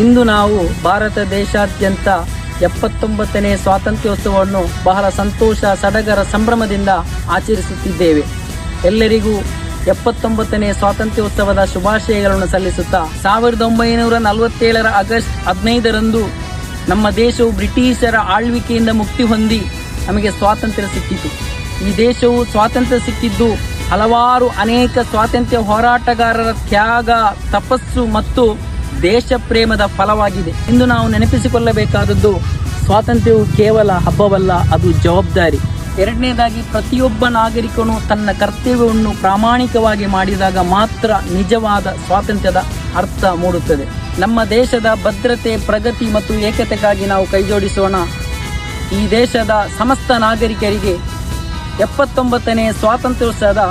ಇಂದು ನಾವು ಭಾರತ ದೇಶಾದ್ಯಂತ 79ನೇ ಸ್ವಾತಂತ್ರ್ಯೋತ್ಸವವನ್ನು ಬಹಳ ಸಂತೋಷ ಸಡಗರ ಸಂಭ್ರಮದಿಂದ ಆಚರಿಸುತ್ತಿದ್ದೇವೆ. ಎಲ್ಲರಿಗೂ 79ನೇ ಸ್ವಾತಂತ್ರ್ಯೋತ್ಸವದ ಶುಭಾಶಯಗಳನ್ನು ಸಲ್ಲಿಸುತ್ತಾ 1947ರ ಆಗಸ್ಟ್ 15ರಂದು ನಮ್ಮ ದೇಶವು ಬ್ರಿಟಿಷರ ಆಳ್ವಿಕೆಯಿಂದ ಮುಕ್ತಿ ಹೊಂದಿ ನಮಗೆ ಸ್ವಾತಂತ್ರ್ಯ ಸಿಕ್ಕಿತು. ಈ ದೇಶವು ಸ್ವಾತಂತ್ರ್ಯ ಸಿಕ್ಕಿದ್ದು ಹಲವಾರು ಅನೇಕ ಸ್ವಾತಂತ್ರ್ಯ ಹೋರಾಟಗಾರರ ತ್ಯಾಗ, ತಪಸ್ಸು ಮತ್ತು ದೇಶ ಪ್ರೇಮದ ಫಲವಾಗಿದೆ. ಇಂದು ನಾವು ನೆನಪಿಸಿಕೊಳ್ಳಬೇಕಾದದ್ದು ಸ್ವಾತಂತ್ರ್ಯವು ಕೇವಲ ಹಬ್ಬವಲ್ಲ, ಅದು ಜವಾಬ್ದಾರಿ. ಎರಡನೇದಾಗಿ, ಪ್ರತಿಯೊಬ್ಬ ನಾಗರಿಕನು ತನ್ನ ಕರ್ತವ್ಯವನ್ನು ಪ್ರಾಮಾಣಿಕವಾಗಿ ಮಾಡಿದಾಗ ಮಾತ್ರ ನಿಜವಾದ ಸ್ವಾತಂತ್ರ್ಯದ ಅರ್ಥ ಮೂಡುತ್ತದೆ. ನಮ್ಮ ದೇಶದ ಭದ್ರತೆ, ಪ್ರಗತಿ ಮತ್ತು ಏಕತೆಗಾಗಿ ನಾವು ಕೈಜೋಡಿಸೋಣ. ಈ ದೇಶದ ಸಮಸ್ತ ನಾಗರಿಕರಿಗೆ 79ನೇ ಸ್ವಾತಂತ್ರ್ಯೋತ್ಸವದ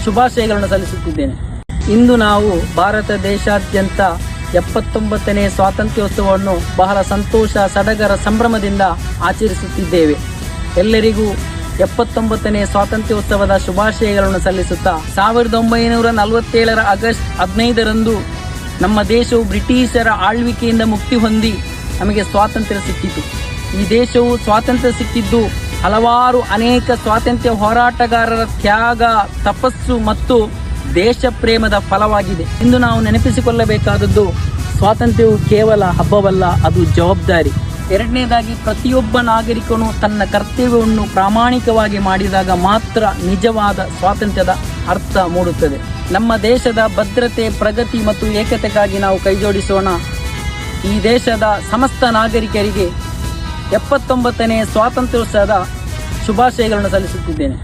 ಶುಭಾಶಯಗಳನ್ನು ಸಲ್ಲಿಸುತ್ತಿದ್ದೇನೆ. ಇಂದು ನಾವು ಭಾರತ ದೇಶಾದ್ಯಂತ 79ನೇ ಸ್ವಾತಂತ್ರ್ಯೋತ್ಸವವನ್ನು ಬಹಳ ಸಂತೋಷ ಸಡಗರ ಸಂಭ್ರಮದಿಂದ ಆಚರಿಸುತ್ತಿದ್ದೇವೆ. ಎಲ್ಲರಿಗೂ 79ನೇ ಸ್ವಾತಂತ್ರ್ಯೋತ್ಸವದ ಶುಭಾಶಯಗಳನ್ನು ಸಲ್ಲಿಸುತ್ತಾ 1947ರ ಆಗಸ್ಟ್ 15ರಂದು ನಮ್ಮ ದೇಶವು ಬ್ರಿಟಿಷರ ಆಳ್ವಿಕೆಯಿಂದ ಮುಕ್ತಿ ಹೊಂದಿ ನಮಗೆ ಸ್ವಾತಂತ್ರ್ಯ ಸಿಕ್ಕಿತು. ಈ ದೇಶವು ಸ್ವಾತಂತ್ರ್ಯ ಸಿಕ್ಕಿದ್ದು ಹಲವಾರು ಅನೇಕ ಸ್ವಾತಂತ್ರ್ಯ ಹೋರಾಟಗಾರರ ತ್ಯಾಗ, ತಪಸ್ಸು ಮತ್ತು ದೇಶ ಪ್ರೇಮದ ಫಲವಾಗಿದೆ. ಇಂದು ನಾವು ನೆನಪಿಸಿಕೊಳ್ಳಬೇಕಾದದ್ದು ಸ್ವಾತಂತ್ರ್ಯವು ಕೇವಲ ಹಬ್ಬವಲ್ಲ, ಅದು ಜವಾಬ್ದಾರಿ. ಎರಡನೇದಾಗಿ, ಪ್ರತಿಯೊಬ್ಬ ನಾಗರಿಕನು ತನ್ನ ಕರ್ತವ್ಯವನ್ನು ಪ್ರಾಮಾಣಿಕವಾಗಿ ಮಾಡಿದಾಗ ಮಾತ್ರ ನಿಜವಾದ ಸ್ವಾತಂತ್ರ್ಯದ ಅರ್ಥ ಮೂಡುತ್ತದೆ. ನಮ್ಮ ದೇಶದ ಭದ್ರತೆ, ಪ್ರಗತಿ ಮತ್ತು ಏಕತೆಗಾಗಿ ನಾವು ಕೈಜೋಡಿಸೋಣ. ಈ ದೇಶದ ಸಮಸ್ತ ನಾಗರಿಕರಿಗೆ 79ನೇ ಸ್ವಾತಂತ್ರ್ಯೋತ್ಸವದ ಶುಭಾಶಯಗಳನ್ನು ಸಲ್ಲಿಸುತ್ತಿದ್ದೇನೆ.